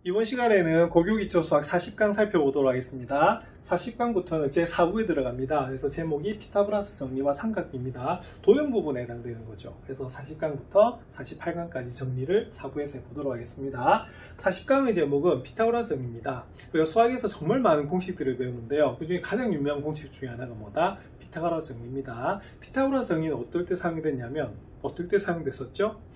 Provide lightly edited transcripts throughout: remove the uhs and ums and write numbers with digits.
이번 시간에는 고교기초 수학 40강 살펴보도록 하겠습니다. 40강부터는 제4부에 들어갑니다. 그래서 제목이 피타고라스 정리와 삼각비입니다. 도형 부분에 해당되는 거죠. 그래서 40강부터 48강까지 정리를 4부에서 해보도록 하겠습니다. 40강의 제목은 피타고라스 정리입니다. 우리가 수학에서 정말 많은 공식들을 배우는데요. 그 중에 가장 유명한 공식 중에 하나가 뭐다? 피타고라스 정리입니다. 피타고라스 정리는 어떨 때 사용됐냐면 어떨 때 사용됐었죠?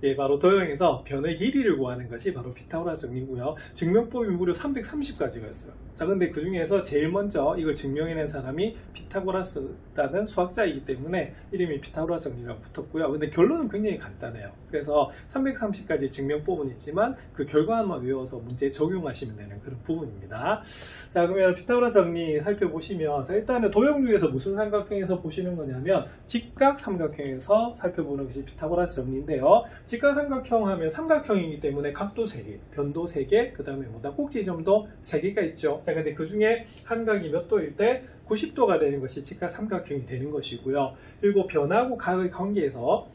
예, 바로 도형에서 변의 길이를 구하는 것이 바로 피타고라스 정리고요. 증명법이 무려 330가지가 있어요. 자, 근데 그 중에서 제일 먼저 이걸 증명해낸 사람이 피타고라스라는 수학자이기 때문에 이름이 피타고라스 정리라고 붙었고요. 근데 결론은 굉장히 간단해요. 그래서 330가지 증명법은 있지만 그 결과만 외워서 문제에 적용하시면 되는 그런 부분입니다. 자, 그러면 피타고라스 정리 살펴보시면, 자, 일단은 도형 중에서 무슨 삼각형에서 보시는 거냐면 직각 삼각형에서 살펴보는 것이 피타고라스 정리인데요. 직각삼각형 하면 삼각형이기 때문에 각도 3개, 변도 3개, 그 다음에 뭐다? 꼭지점도 3개가 있죠. 자, 근데 그 중에 한 각이 몇 도일 때 90도가 되는 것이 직각삼각형이 되는 것이고요. 그리고 변하고 각의 관계에서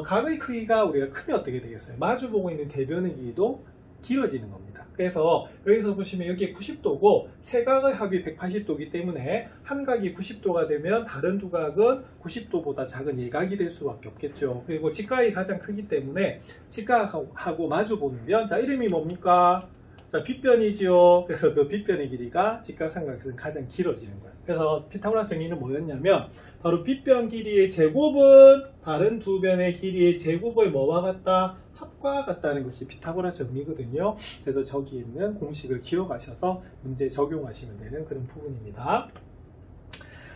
각의 크기가 우리가 크면 어떻게 되겠어요? 마주보고 있는 대변의 길이도 길어지는 겁니다. 그래서 여기서 보시면 여기에 90도고 세 각의 합이 180도이기 때문에 한 각이 90도가 되면 다른 두 각은 90도보다 작은 예각이 될 수밖에 없겠죠. 그리고 직각이 가장 크기 때문에 직각하고 마주보는 변, 자, 이름이 뭡니까? 자, 빗변이죠. 그래서 그 빗변의 길이가 직각삼각형에서는 가장 길어지는 거예요. 그래서 피타고라스 정리는 뭐였냐면 바로 빗변 길이의 제곱은 다른 두 변의 길이의 제곱의 뭐와 같다? 합과 같다는 것이 피타고라스 정리거든요. 그래서 저기 있는 공식을 기억하셔서 문제에 적용하시면 되는 그런 부분입니다.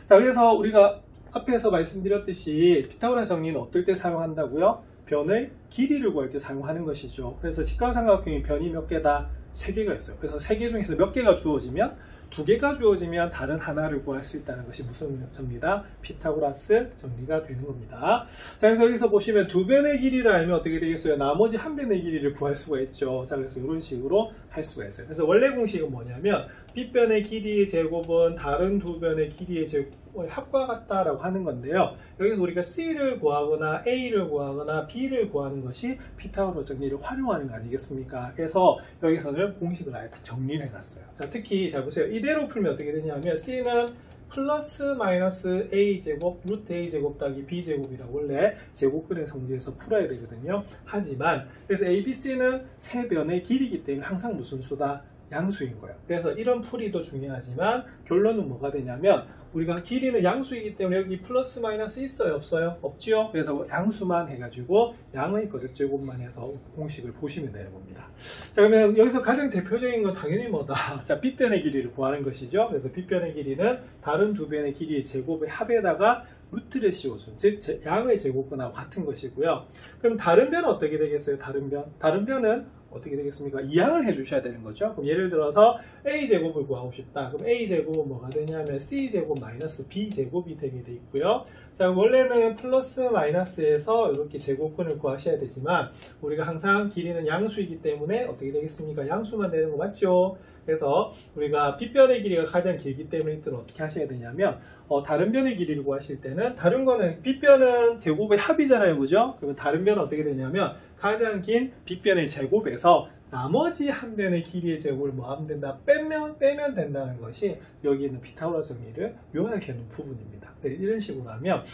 자, 그래서 우리가 앞에서 말씀드렸듯이 피타고라스 정리는 어떨 때 사용한다고요? 변의 길이를 구할 때 사용하는 것이죠. 그래서 직각삼각형이 변이 몇 개다? 3개가 있어요. 그래서 3개 중에서 몇 개가 주어지면 2개가 주어지면 다른 하나를 구할 수 있다는 것이 무슨 정리다? 피타고라스 정리가 되는 겁니다. 자, 그래서 여기서 보시면 두 변의 길이를 알면 어떻게 되겠어요? 나머지 한 변의 길이를 구할 수가 있죠. 자, 그래서 이런 식으로 할 수가 있어요. 그래서 원래 공식은 뭐냐면 빗변의 길이의 제곱은 다른 두 변의 길이의 제곱의 합과 같다라고 하는 건데요. 여기서 우리가 C를 구하거나 A를 구하거나 B를 구하는 것이 피타고라스 정리를 활용하는 거 아니겠습니까? 그래서 여기서는 공식을 아예 다 정리를 해놨어요. 자, 특히 잘 보세요. 이대로 풀면 어떻게 되냐면 C는 플러스 마이너스 A제곱 루트 A제곱 더하기 B제곱이라고 원래 제곱근의 성질에서 풀어야 되거든요. 하지만 그래서 ABC는 세 변의 길이기 때문에 항상 무슨 수다? 양수인 거예요. 그래서 이런 풀이도 중요하지만 결론은 뭐가 되냐면 우리가 길이는 양수이기 때문에 여기 플러스 마이너스 있어요? 없어요? 없죠? 그래서 양수만 해가지고 양의 거듭제곱만 해서 공식을 보시면 되는 겁니다. 자, 그러면 여기서 가장 대표적인 건 당연히 뭐다? 자, 빗변의 길이를 구하는 것이죠. 그래서 빗변의 길이는 다른 두 변의 길이의 제곱의 합에다가 루트를 씌워준, 즉 양의 제곱근하고 같은 것이고요. 그럼 다른 변은 어떻게 되겠어요? 다른 변은 어떻게 되겠습니까? 이항을 해주셔야 되는 거죠. 그럼 예를 들어서 A제곱을 구하고 싶다. 그럼 A제곱은 뭐가 되냐면 C제곱 마이너스 B제곱이 되게 돼 있고요. 자, 원래는 플러스 마이너스에서 이렇게 제곱근을 구하셔야 되지만 우리가 항상 길이는 양수이기 때문에 어떻게 되겠습니까? 양수만 되는 거 맞죠? 그래서 우리가 빗변의 길이가 가장 길기 때문에 이때는 어떻게 하셔야 되냐면 다른 변의 길이를 구하실 때는 다른 거는 빗변은 제곱의 합이잖아요, 그죠? 그러면 다른 변은 어떻게 되냐면 가장 긴 빗변의 제곱에서 나머지 한 변의 길이의 제곱을 뭐 하면 된다? 빼면 된다는 것이 여기 있는 피타고라스 정리를 요약해 놓은 부분입니다. 네, 이런 식으로 하면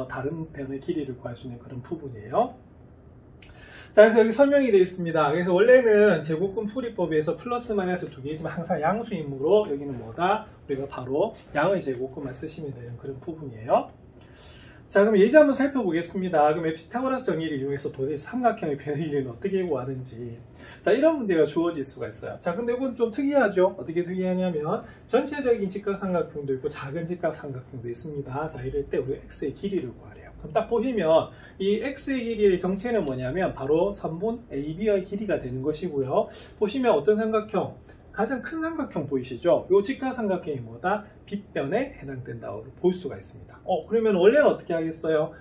다른 변의 길이를 구할 수 있는 그런 부분이에요. 자, 그래서 여기 설명이 되어 있습니다. 그래서 원래는 제곱근 풀이법에서 플러스 마이너스 두 개지만 항상 양수이므로 여기는 뭐다? 우리가 바로 양의 제곱근만 쓰시면 되는 그런 부분이에요. 자, 그럼 예제 한번 살펴보겠습니다. 그럼 피타고라스 정리를 이용해서 도대체 삼각형의 변의 길이는 어떻게 구하는지. 자, 이런 문제가 주어질 수가 있어요. 자, 근데 이건 좀 특이하죠? 어떻게 특이하냐면 전체적인 직각삼각형도 있고 작은 직각삼각형도 있습니다. 자, 이럴 때 우리가 x의 길이를 구하래요. 그럼 딱 보시면 이 x의 길이의 정체는 뭐냐면 바로 선분 AB의 길이가 되는 것이고요. 보시면 어떤 삼각형? 가장 큰 삼각형 보이시죠? 이 직각삼각형이 뭐다? 빗변에 해당된다고 볼 수가 있습니다. 그러면 원래는 어떻게 하겠어요?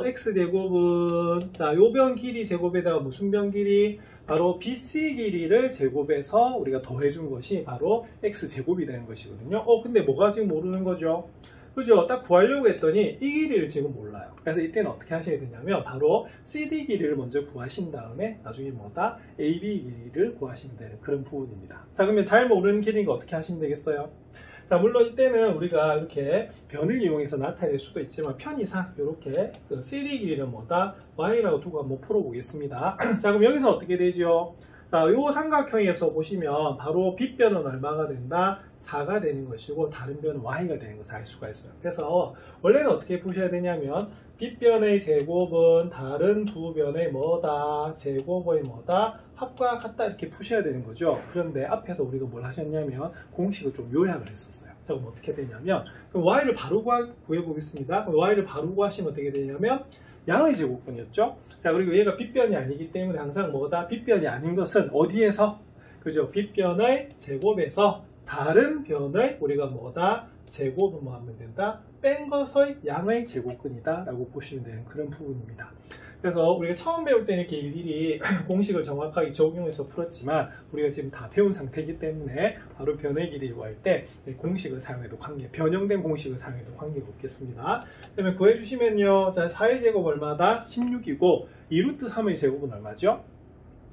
x제곱은 자, 요 변 길이 제곱에다가 무슨 변 길이? 바로 BC 길이를 제곱해서 우리가 더해준 것이 바로 x제곱이 되는 것이거든요. 근데 뭐가 지금 모르는 거죠? 그죠? 딱 구하려고 했더니 이 길이를 지금 몰라요. 그래서 이때는 어떻게 하셔야 되냐면 바로 CD 길이를 먼저 구하신 다음에 나중에 뭐다? AB 길이를 구하시면 되는 그런 부분입니다. 자, 그러면 잘 모르는 길이가 어떻게 하시면 되겠어요? 자, 물론 이때는 우리가 이렇게 변을 이용해서 나타낼 수도 있지만 편의상 이렇게 CD 길이는 뭐다? Y라고 두고 한번 풀어보겠습니다. 자, 그럼 여기서 어떻게 되죠? 자, 요 삼각형에서 보시면 바로 빗변은 얼마가 된다? 4가 되는 것이고 다른 변은 Y가 되는 것을 알 수가 있어요. 그래서 원래는 어떻게 보셔야 되냐면 빗변의 제곱은 다른 두 변의 뭐다? 제곱의 뭐다? 합과 같다 이렇게 푸셔야 되는 거죠. 그런데 앞에서 우리가 뭘 하셨냐면 공식을 좀 요약을 했었어요. 자, 그럼 어떻게 되냐면 그럼 Y를 바로 구해보겠습니다. 그럼 Y를 바로 구하시면 어떻게 되냐면 양의 제곱근이었죠. 자, 그리고 얘가 빗변이 아니기 때문에 항상 뭐다? 빗변이 아닌 것은 어디에서? 그죠? 빗변의 제곱에서 다른 변의 우리가 뭐다? 제곱을 뭐 하면 된다? 뺀 것의 양의 제곱근이다 라고 보시면 되는 그런 부분입니다. 그래서 우리가 처음 배울 때는 이렇게 일일이 공식을 정확하게 적용해서 풀었지만 우리가 지금 다 배운 상태이기 때문에 바로 변의 길이 구할 때 공식을 사용해도 변형된 공식을 사용해도 관계가 없겠습니다. 그러면 구해주시면요. 자, 4의 제곱 얼마다? 16이고 2루트 3의 제곱은 얼마죠?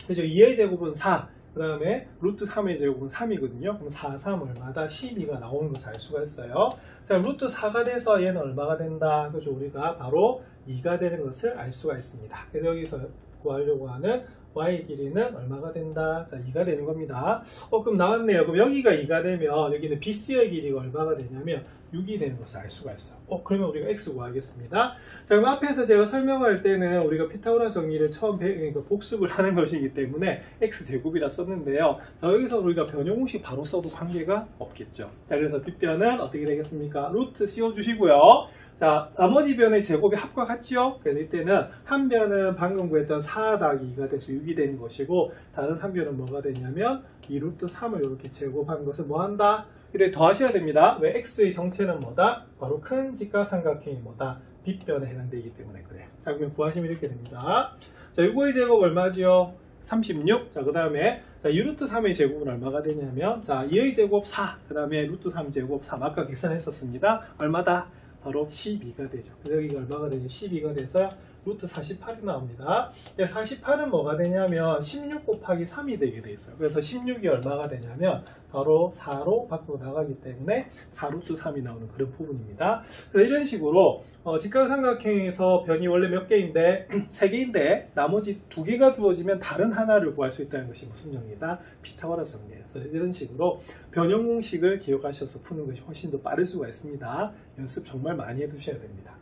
그죠? 2의 제곱은 4. 그 다음에 루트 3의 제곱은 3이거든요. 그럼 4, 3 얼마다? 12가 나오는 것을 알 수가 있어요. 자, 루트 4가 돼서 얘는 얼마가 된다? 그죠? 우리가 바로 2가 되는 것을 알 수가 있습니다. 그래서 여기서 구하려고 하는 y 길이는 얼마가 된다? 자, 2가 되는 겁니다. 그럼 나왔네요. 그럼 여기가 2가 되면 여기는 BC의 길이가 얼마가 되냐면 6이 되는 것을 알 수가 있어요. 그러면 우리가 x 구하겠습니다. 자, 그럼 앞에서 제가 설명할 때는 우리가 피타고라스 정리를 처음 그러니까 복습을 하는 것이기 때문에 x제곱이라 썼는데요. 자, 여기서 우리가 변형 공식 바로 써도 관계가 없겠죠. 자, 그래서 빗변은 어떻게 되겠습니까? 루트 씌워주시고요. 자, 나머지 변의 제곱이 합과 같죠? 그래서 이때는 한 변은 방금 구했던 4 더하기 2가 돼서 6이 되는 것이고 다른 한 변은 뭐가 되냐면 2루트 3을 이렇게 제곱한 것을 뭐 한다? 이렇게 더하셔야 됩니다. 왜? x의 정체는 뭐다? 바로 큰 직각삼각형이 뭐다? 빗변에 해당되기 때문에 그래요. 자, 그러면 구하시면 이렇게 됩니다. 자, 이거의 제곱 얼마죠? 36. 자, 그 다음에 2루트 3의 제곱은 얼마가 되냐면 자, 2의 제곱 4. 그 다음에 루트 3 제곱 3. 아까 계산했었습니다. 얼마다? 바로 12가 되죠. 그래서 여기가 얼마가 되냐면 12가 돼서 루트 48이 나옵니다. 48은 뭐가 되냐면 16 곱하기 3이 되게 돼 있어요. 그래서 16이 얼마가 되냐면 바로 4로 밖으로 나가기 때문에 4루트 3이 나오는 그런 부분입니다. 그래서 이런 식으로 직각삼각형에서 변이 원래 몇 개인데 3개인데 나머지 2개가 주어지면 다른 하나를 구할 수 있다는 것이 무슨 정리다? 피타고라스 정리예요. 그래서 이런 식으로 변형 공식을 기억하셔서 푸는 것이 훨씬 더 빠를 수가 있습니다. 연습 정말 많이 해두셔야 됩니다.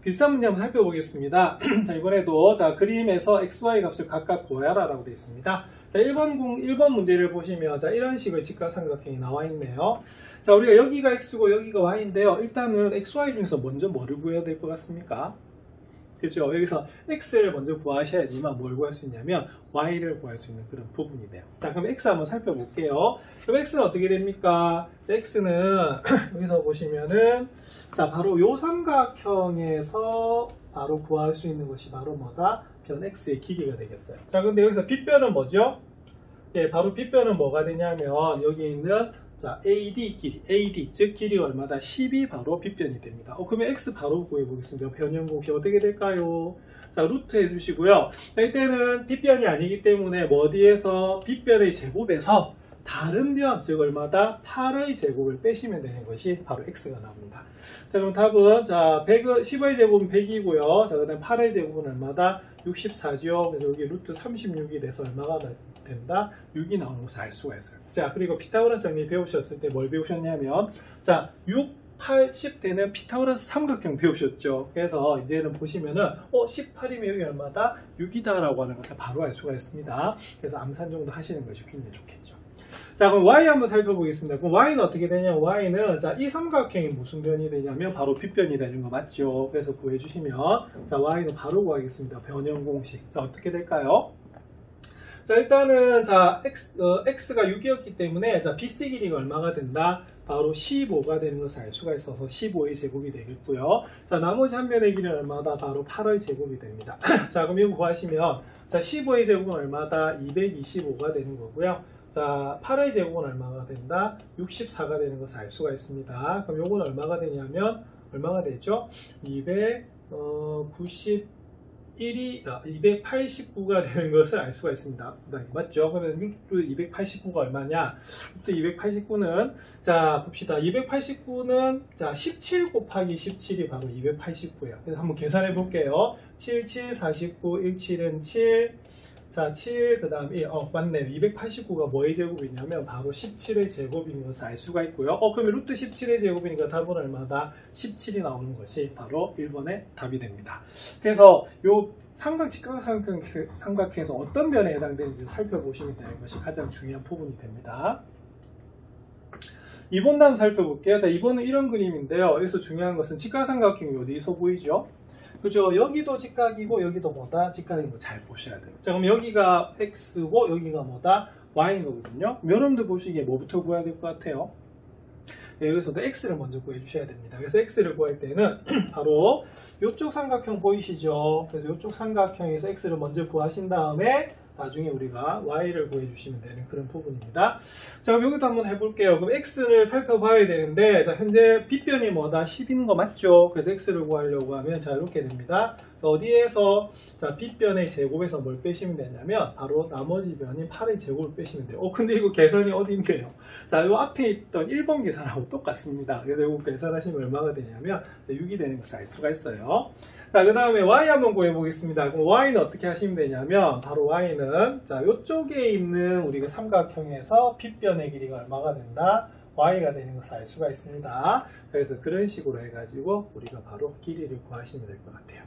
비슷한 문제 한번 살펴보겠습니다. 자, 이번에도 자, 그림에서 XY 값을 각각 구하라 라고 되어 있습니다. 자, 1번 문제를 보시면 자, 이런 식의 직각삼각형이 나와 있네요. 자, 우리가 여기가 X고 여기가 Y인데요. 일단은 XY 중에서 먼저 뭐를 구해야 될 것 같습니까? 그렇죠? 여기서 X를 먼저 구하셔야지만 뭘 구할 수 있냐면 Y를 구할 수 있는 그런 부분이 돼요. 자, 그럼 X 한번 살펴볼게요. 그럼 X는 어떻게 됩니까? 자, X는 여기서 보시면은 자, 바로 요 삼각형에서 바로 구할 수 있는 것이 바로 뭐다? 변 X의 길이가 되겠어요. 자, 근데 여기서 빗변은 뭐죠? 예, 바로 빗변은 뭐가 되냐면 여기 있는 자, AD 길이, AD, 즉 길이가 얼마다? 10이 바로 빗변이 됩니다. 그러면 X 바로 구해보겠습니다. 변형 공식 어떻게 될까요? 자, 루트 해주시고요. 자, 이때는 빗변이 아니기 때문에 뭐 어디에서 빗변의 제곱에서 다른 변, 즉 얼마다? 8의 제곱을 빼시면 되는 것이 바로 X가 나옵니다. 자, 그럼 답은 자, 10의 제곱은 100이고요. 자, 그 다음 8의 제곱은 얼마다? 64죠. 그래서 여기 루트 36이 돼서 얼마가 된다? 6이 나오는 것을 알 수가 있어요. 자, 그리고 피타고라스 정리 배우셨을 때 뭘 배우셨냐면 자, 6, 8, 10 되는 피타고라스 삼각형 배우셨죠. 그래서 이제는 보시면은 18이면 여기 얼마다? 6이다 라고 하는 것을 바로 알 수가 있습니다. 그래서 암산 정도 하시는 것이 굉장히 좋겠죠. 자, 그럼 Y 한번 살펴보겠습니다. 그럼 Y는 어떻게 되냐면 Y는 자, 이 삼각형이 무슨 변이 되냐면 바로 빗변이 되는 거 맞죠? 그래서 구해주시면 자, Y는 바로 구하겠습니다. 변형 공식. 자, 어떻게 될까요? 자, 일단은 자, X가 6이었기 때문에 자, BC 길이가 얼마가 된다? 바로 15가 되는 것을 알 수가 있어서 15의 제곱이 되겠고요. 자, 나머지 한 변의 길이는 얼마다? 바로 8의 제곱이 됩니다. 자, 그럼 이거 구하시면 자, 15의 제곱은 얼마다? 225가 되는 거고요. 자, 8의 제곱은 얼마가 된다? 64가 되는 것을 알 수가 있습니다. 그럼 요건 얼마가 되냐면 얼마가 되죠? 289가 되는 것을 알 수가 있습니다. 맞죠? 그러면 루트 289가 얼마냐? 루트 289는, 자, 봅시다. 289는, 자, 17 곱하기 17이 바로 289예요. 그래서 한번 계산해 볼게요. 7, 7, 49, 1, 7은 7. 자, 7, 그 다음 1. 맞네요. 289가 뭐의 제곱이냐면 바로 17의 제곱인 것을 알 수가 있고요. 그러면 루트 17의 제곱이니까 답은 얼마다? 17이 나오는 것이 바로 1번의 답이 됩니다. 그래서 요 삼각형에서 어떤 변에 해당되는지 살펴보시면 되는 것이 가장 중요한 부분이 됩니다. 2번 다음 살펴볼게요. 자, 2번은 이런 그림인데요. 여기서 중요한 것은 직각삼각형이 어디서 보이죠? 그죠? 여기도 직각이고 여기도 뭐다? 직각인 거 잘 보셔야 돼요. 자, 그럼 여기가 x고 여기가 뭐다? y인 거거든요. 여러분들 보시기에 뭐부터 구해야 될 것 같아요? 네, 여기서도 x를 먼저 구해주셔야 됩니다. 그래서 x를 구할 때는 바로 이쪽 삼각형 보이시죠? 그래서 이쪽 삼각형에서 x를 먼저 구하신 다음에 나중에 우리가 y를 구해주시면 되는 그런 부분입니다. 자, 그럼 여기도 한번 해볼게요. 그럼 x를 살펴봐야 되는데, 자, 현재 빗변이 뭐다? 10인 거 맞죠? 그래서 x를 구하려고 하면 자, 이렇게 됩니다. 자, 어디에서 자, 빗변의 제곱에서 뭘 빼시면 되냐면 바로 나머지 변인 8의 제곱을 빼시면 돼요. 근데 이거 계산이 어딘데요? 자, 이 앞에 있던 1번 계산하고 똑같습니다. 그래서 이거 계산하시면 얼마가 되냐면 6이 되는 것을 알 수가 있어요. 자, 그 다음에 y 한번 구해보겠습니다. 그럼 y는 어떻게 하시면 되냐면 바로 y는 자, 이쪽에 있는 우리가 삼각형에서 빗변의 길이가 얼마가 된다? y가 되는 것을 알 수가 있습니다. 그래서 그런 식으로 해가지고 우리가 바로 길이를 구하시면 될 것 같아요.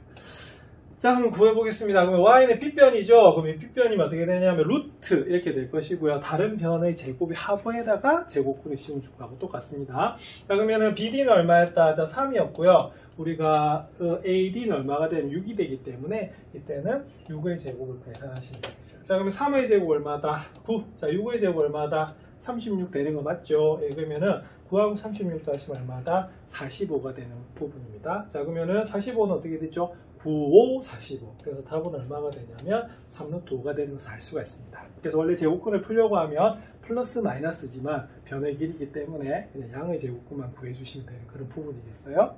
자, 그럼 구해보겠습니다. 그럼 y는 빗변이죠. 그럼 이 빗변이면 어떻게 되냐면 루트 이렇게 될 것이고요. 다른 변의 제곱이 하부에다가 제곱근을 씌운 축하고 똑같습니다. 자, 그러면은 BD는 얼마였다? 자, 3이었고요. 우리가 AD는 얼마가 되면 6이 되기 때문에 이때는 6의 제곱을 계산하시면 되겠어요. 자, 그러면 3의 제곱 얼마다? 9. 자, 6의 제곱 얼마다? 36 되는 거 맞죠? 예, 그러면은 9하고 36 다시면 얼마다? 45가 되는 부분입니다. 자, 그러면은 45는 어떻게 되죠? 9, 5, 45. 그래서 답은 얼마가 되냐면 3루트 5가 되는 것을 알 수가 있습니다. 그래서 원래 제곱근을 풀려고 하면 플러스 마이너스지만 변의 길이기 때문에 그냥 양의 제곱근만 구해주시면 되는 그런 부분이겠어요.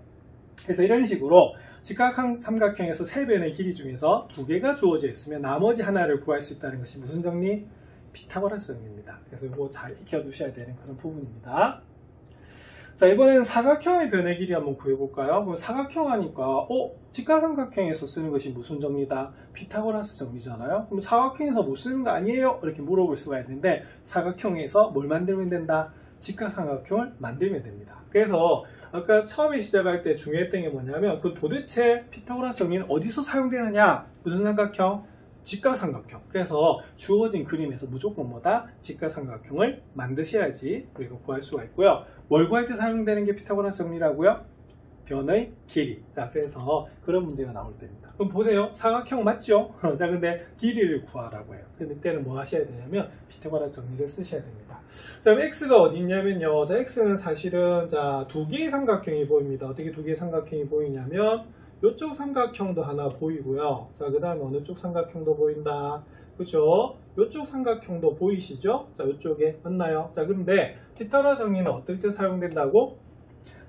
그래서 이런 식으로 직각삼각형에서 3변의 길이 중에서 2개가 주어져 있으면 나머지 하나를 구할 수 있다는 것이 무슨 정리? 피타고라스 정리입니다. 그래서 이거 잘 익혀두셔야 되는 그런 부분입니다. 자, 이번에는 사각형의 변의 길이 한번 구해볼까요? 그럼 사각형 하니까 직각삼각형에서 쓰는 것이 무슨 정리다? 피타고라스 정리잖아요. 그럼 사각형에서 못 쓰는 거 아니에요? 이렇게 물어볼 수가 있는데 사각형에서 뭘 만들면 된다? 직각삼각형을 만들면 됩니다. 그래서 아까 처음에 시작할 때 중요했던 게 뭐냐면 그 도대체 피타고라스 정리는 어디서 사용되느냐? 무슨 삼각형? 직각삼각형. 그래서 주어진 그림에서 무조건 뭐다? 직각삼각형을 만드셔야지 우리가 구할 수가 있고요. 뭘 구할 때 사용되는 게 피타고라스 정리라고요? 변의 길이. 자, 그래서 그런 문제가 나올 때입니다. 그럼 보세요. 사각형 맞죠? 자, 근데 길이를 구하라고 해요. 근데 이때는 뭐 하셔야 되냐면 피타고라스 정리를 쓰셔야 됩니다. 자, 그럼 x가 어디 있냐면요. 자, x는 사실은 자, 2개의 삼각형이 보입니다. 어떻게 2개의 삼각형이 보이냐면 이쪽 삼각형도 하나 보이고요. 자, 그 다음에 어느 쪽 삼각형도 보인다. 그죠? 이쪽 삼각형도 보이시죠? 자, 이쪽에 맞나요? 자, 그런데 피타고라스 정리는 어떨 때 사용된다고?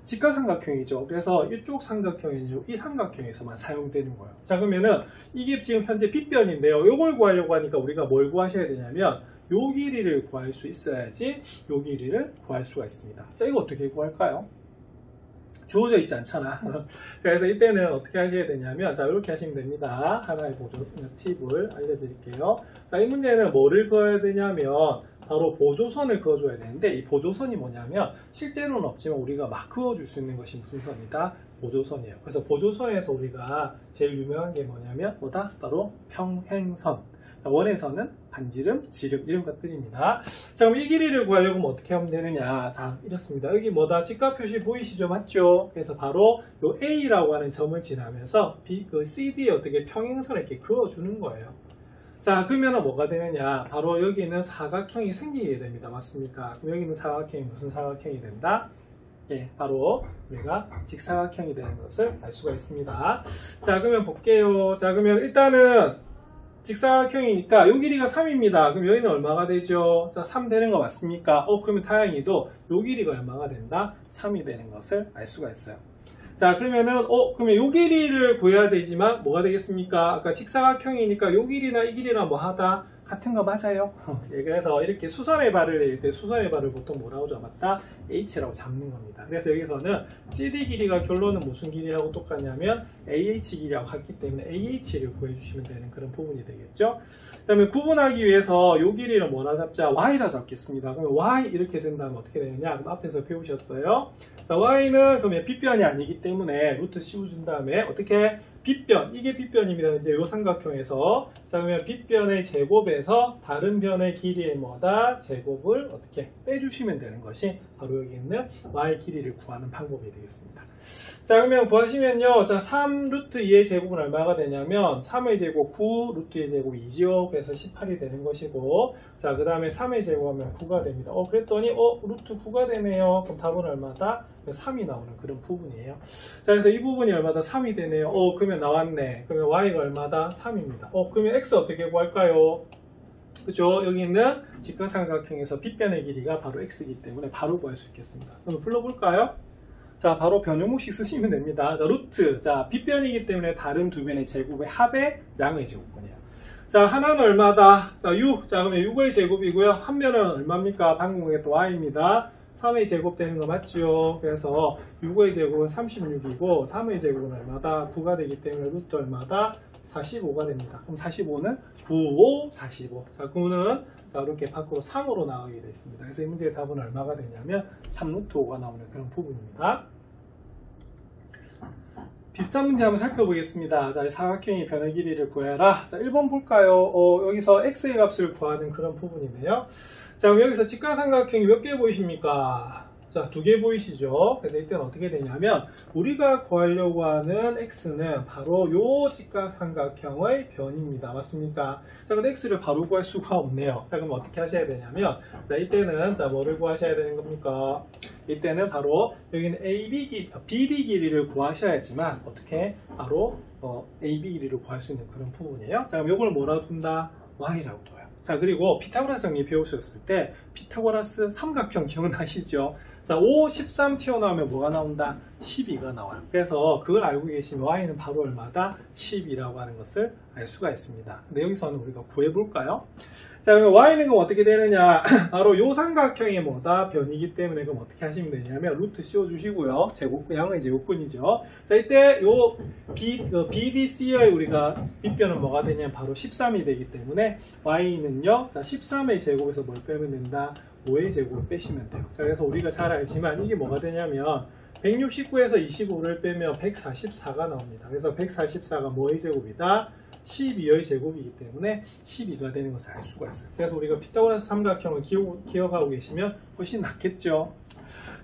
직각삼각형이죠. 그래서 이쪽 삼각형이 이 삼각형에서만 사용되는 거예요. 자, 그러면은 이게 지금 현재 빗변인데요. 이걸 구하려고 하니까 우리가 뭘 구하셔야 되냐면 요 길이를 구할 수 있어야지 요 길이를 구할 수가 있습니다. 자, 이거 어떻게 구할까요? 주어져 있지 않잖아. 그래서 이때는 어떻게 하셔야 되냐면 자, 이렇게 하시면 됩니다. 하나의 보조 팁을 알려드릴게요. 자, 이 문제는 뭐를 그어야 되냐면 바로 보조선을 그어줘야 되는데 이 보조선이 뭐냐면 실제로는 없지만 우리가 막 그어줄 수 있는 것이 무슨 선이다? 보조선이에요. 그래서 보조선에서 우리가 제일 유명한 게 뭐냐면 뭐다? 바로 평행선. 자, 원에서는 반지름, 지름 이런 것들입니다. 자, 그럼 이 길이를 구하려면 어떻게 하면 되느냐? 자, 이렇습니다. 여기 뭐다? 직각 표시 보이시죠? 맞죠? 그래서 바로 요 A라고 하는 점을 지나면서 그 CD에 어떻게 평행선을 이렇게 그어주는 거예요. 자, 그러면 뭐가 되느냐? 바로 여기는 사각형이 생기게 됩니다. 맞습니까? 그럼 여기는 사각형이 무슨 사각형이 된다? 예, 바로 우리가 직사각형이 되는 것을 알 수가 있습니다. 자, 그러면 볼게요. 자, 그러면 일단은 직사각형이니까 요 길이가 3입니다. 그럼 여기는 얼마가 되죠? 자, 3 되는 거 맞습니까? 그러면 다행히도 요 길이가 얼마가 된다? 3이 되는 것을 알 수가 있어요. 자, 그러면은, 그러면 요 길이를 구해야 되지만, 뭐가 되겠습니까? 아까 직사각형이니까 요 길이나 이 길이랑 뭐 하다? 같은 거 맞아요. 예, 그래서 이렇게 수선의 발을 낼 때 수선의 발을 보통 뭐라고 잡았다? H라고 잡는 겁니다. 그래서 여기서는 CD 길이가 결론은 무슨 길이라고 똑같냐면 AH 길이라고 했기 때문에 AH를 구해주시면 되는 그런 부분이 되겠죠. 그 다음에 구분하기 위해서 요 길이를 뭐라 잡자? Y라 잡겠습니다. 그러면 Y 이렇게 된다면 어떻게 되느냐? 그럼 앞에서 배우셨어요. 자, Y는 그러면 빗변이 아니기 때문에 루트 씌워준 다음에 어떻게? 빗변, 이게 빗변입니다. 이제 요 삼각형에서. 자, 그러면 빗변의 제곱에서 다른 변의 길이의 뭐다? 제곱을 어떻게 빼주시면 되는 것이 바로 여기 있는 y 길이를 구하는 방법이 되겠습니다. 자, 그러면 구하시면요. 자, 3 루트 2의 제곱은 얼마가 되냐면 3의 제곱 9 루트의 제곱 2지요. 그래서 18이 되는 것이고, 자, 그 다음에 3의 제곱하면 9가 됩니다. 그랬더니 루트 9가 되네요. 그럼 답은 얼마다? 3이 나오는 그런 부분이에요. 자, 그래서 이 부분이 얼마다? 3이 되네요. 그러면 나왔네. 그러면 y가 얼마다? 3입니다. 그러면 x 어떻게 구할까요? 그죠? 여기 있는 직각삼각형에서 빗변의 길이가 바로 x이기 때문에 바로 구할 수 있겠습니다. 그럼 불러볼까요? 자, 바로 변형공식 쓰시면 됩니다. 자, 루트. 자, 빗변이기 때문에 다른 두 변의 제곱의 합의 양의 제곱분이에요. 자, 하나는 얼마다? 자, 6. 자, 그러면 6의 제곱이고요. 한 변은 얼마입니까? 방금 공했던 y입니다. 3의 제곱 되는 거 맞죠? 그래서 6의 제곱은 36이고 3의 제곱은 얼마다? 9가 되기 때문에 루트 얼마다? 45가 됩니다. 그럼 45는 9, 5, 45. 자, 9는 자, 이렇게 밖으로 3으로 나가게 되어 있습니다. 그래서 이 문제의 답은 얼마가 되냐면 3루트 5가 나오는 그런 부분입니다. 비슷한 문제 한번 살펴보겠습니다. 자, 사각형의 변의 길이를 구해라. 자, 1번 볼까요? 여기서 x의 값을 구하는 그런 부분이네요. 자, 그럼 여기서 직각삼각형이 몇 개 보이십니까? 자, 2개 보이시죠? 그래서 이때는 어떻게 되냐면 우리가 구하려고 하는 x는 바로 요 직각삼각형의 변입니다. 맞습니까? 자, 근데 x를 바로 구할 수가 없네요. 자, 그럼 어떻게 하셔야 되냐면 자, 이때는 자, 뭐를 구하셔야 되는 겁니까? 이때는 바로 여기는 BD 길이를 구하셔야지만 어떻게? 바로 AB 길이를 구할 수 있는 그런 부분이에요. 자, 그럼 이걸 뭐라고 둔다? y라고 둬요. 자, 그리고 피타고라스 정리 배우셨을 때 피타고라스 삼각형 기억나시죠? 자, 5, 13 튀어나오면 뭐가 나온다? 12가 나와요. 그래서 그걸 알고 계시면 y는 바로 얼마다? 10이라고 하는 것을 알 수가 있습니다. 근데 여기서는 우리가 구해볼까요? 자, 그러면 y는 그럼 어떻게 되느냐? 바로 요 삼각형이 뭐다? 변이기 때문에 그럼 어떻게 하시면 되냐면 루트 씌워주시고요. 양의 제곱분이죠. 자, 이때 요 BDC의 우리가 빗변은 뭐가 되냐면 바로 13이 되기 때문에 y는요. 자, 13의 제곱에서 뭘 빼면 된다? 5의 제곱을 빼시면 돼요. 자, 그래서 우리가 잘 알지만 이게 뭐가 되냐면 169에서 25를 빼면 144가 나옵니다. 그래서 144가 뭐의 제곱이다? 12의 제곱이기 때문에 12가 되는 것을 알 수가 있어요. 그래서 우리가 피타고라스 삼각형을 기억하고 계시면 훨씬 낫겠죠.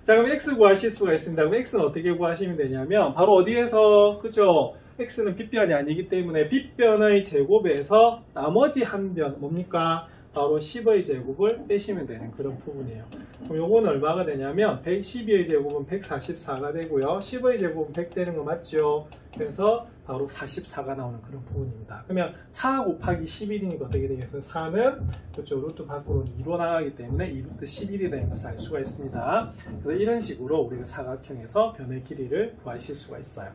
자, 그럼 x 구하실 수가 있습니다. 그럼 x는 어떻게 구하시면 되냐면 바로 어디에서, 그죠? x는 빗변이 아니기 때문에 빗변의 제곱에서 나머지 한 변 뭡니까? 바로 10의 제곱을 빼시면 되는 그런 부분이에요. 그럼 요거는 얼마가 되냐면 112의 제곱은 144가 되고요. 10의 제곱은 100 되는 거 맞죠? 그래서 바로 44가 나오는 그런 부분입니다. 그러면 4 곱하기 11이니까 어떻게 되겠어요? 4는 그쪽 루트 밖으로 2로 나가기 때문에 2루트 11이 되는 것을 알 수가 있습니다. 그래서 이런 식으로 우리가 사각형에서 변의 길이를 구하실 수가 있어요.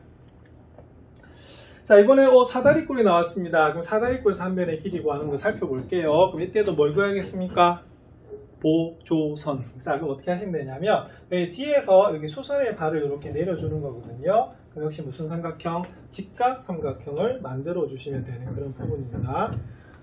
자, 이번에 사다리꼴이 나왔습니다. 그럼 사다리꼴에서 한 변의 길이 구하는 거 살펴볼게요. 그럼 이때도 뭘 구하겠습니까? 보조선. 자, 그럼 어떻게 하시면 되냐면 뒤에서 여기 수선의 발을 이렇게 내려주는 거거든요. 그럼 역시 무슨 삼각형? 직각삼각형을 만들어 주시면 되는 그런 부분입니다.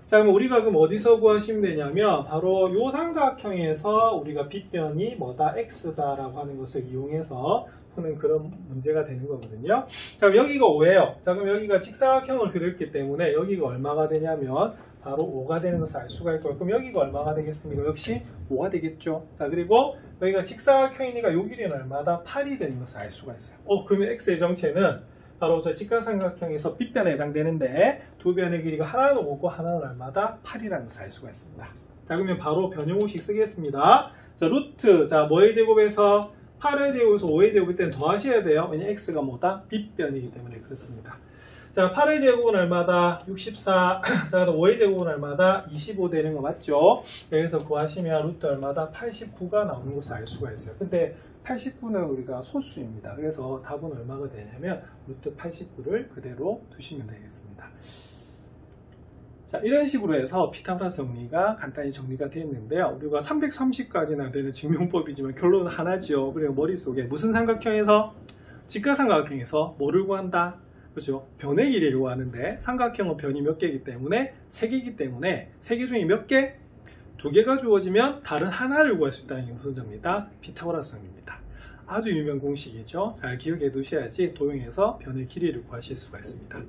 자, 그럼 우리가 그럼 어디서 구하시면 되냐면 바로 요 삼각형에서 우리가 빗변이 뭐다? x다라고 하는 것을 이용해서 푸는 그런 문제가 되는 거거든요. 자, 그럼 여기가 5예요. 자, 그럼 여기가 직사각형을 그렸기 때문에 여기가 얼마가 되냐면 바로 5가 되는 것을 알 수가 있고요. 그럼 여기가 얼마가 되겠습니까? 역시 5가 되겠죠. 자, 그리고 여기가 직사각형이니까 요 길이는 얼마다? 8이 되는 것을 알 수가 있어요. 그러면 x의 정체는 바로 저 직각삼각형에서 빗변에 해당되는데 두 변의 길이가 하나는 5고 하나는 얼마다? 8이라는 것을 알 수가 있습니다. 자, 그러면 바로 변형공식 쓰겠습니다. 자, 루트, 자, 뭐의 제곱에서 8의 제곱에서 5의 제곱일 때는 더하셔야 돼요. 왜냐면 x가 뭐다? 빗변이기 때문에 그렇습니다. 자, 8의 제곱은 얼마다? 64. 자, 그럼 5의 제곱은 얼마다? 25 되는 거 맞죠? 여기서 구하시면 루트 얼마다? 89가 나오는 것을 알 수가 있어요. 근데 89는 우리가 소수입니다. 그래서 답은 얼마가 되냐면 루트 89를 그대로 두시면 되겠습니다. 자, 이런 식으로 해서 피타고라스 정리가 간단히 정리가 되어 있는데요. 우리가 330까지나 되는 증명법이지만 결론은 하나죠. 그리고 머릿속에 무슨 삼각형에서? 직각삼각형에서 뭐를 구한다? 그렇죠? 변의 길이를 구하는데 삼각형은 변이 몇 개이기 때문에 3개이기 때문에 3개 중에 몇 개? 2개가 주어지면 다른 하나를 구할 수 있다는 게 무슨 점입니다? 피타고라스 정리입니다. 아주 유명 공식이죠. 잘 기억해 두셔야지 도형에서 변의 길이를 구하실 수가 있습니다.